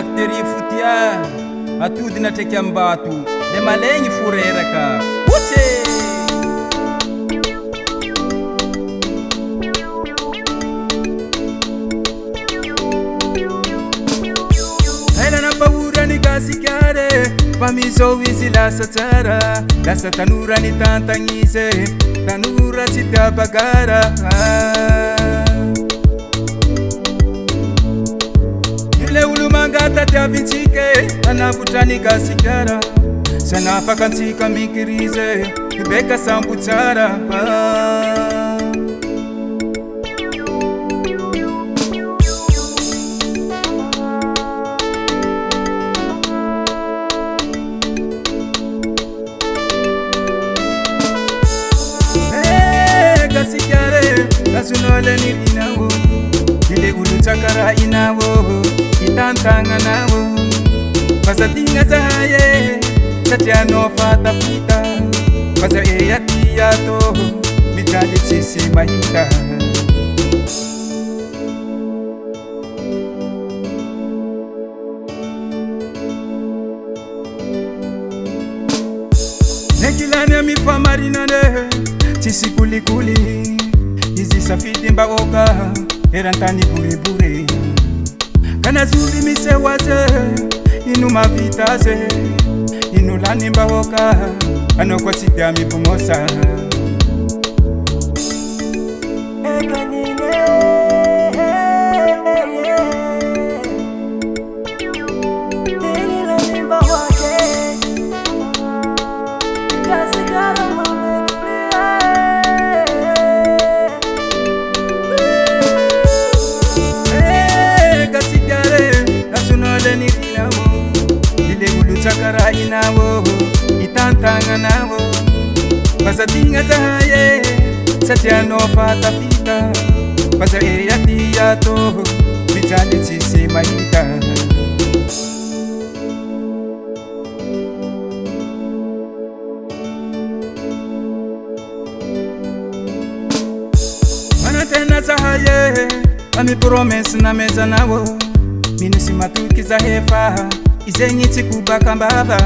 bakteria fotia atody natraiky ambato le malegny foreraka otsy paurani gasikare pamisou izy lasa tsara lasa tanora ny tantagnise tanora tsy tabagara ile olo mangata tiavintsike anapotrany gasikara sanafakantsika mikirize ibeka sambo tsara Nasunole ni inawo ile ulutakara inawo itantanga nawo pasatinga zahaye satiano fata pita pasa eyatiyato mitali sisi mahita nekilane mifamarinane sisi kulikuli Izi safidi mbaoka erantani bure kana zuri misewaze inu mavitaze inu lani mbaoka anokwa sita mipumosa Sakara inawo itantanga nawo pasatinga zahaye satiano fata pita pasa eyatiyato mitali sisi mahita mana tena zahaye ami promise na meza nawo minusi matuki zahefa Izengi tikubaka mbaba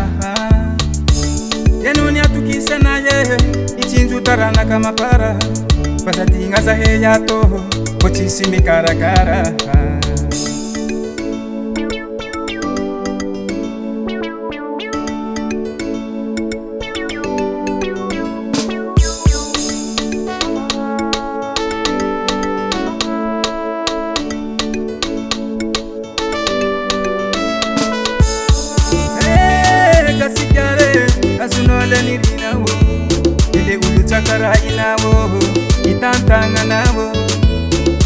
Yenoni atukise na ye Ichinju tarana kama para Pasatinga za heyato Kochisi mikarakara Nasunole ni inawo ile ulutakara inawo itantanga nawo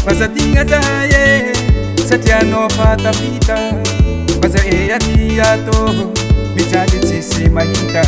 pasatinga zahaye satiano fata pita pasa eyatiyato mitali sisi mahita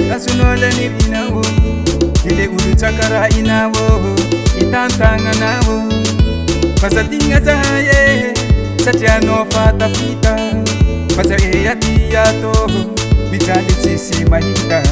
Nasunole ni inawo ile ulutakara inawo itantanga nawo pasatinga zahaye satiano fata pita pasa eyatiyato mitali sisi mahita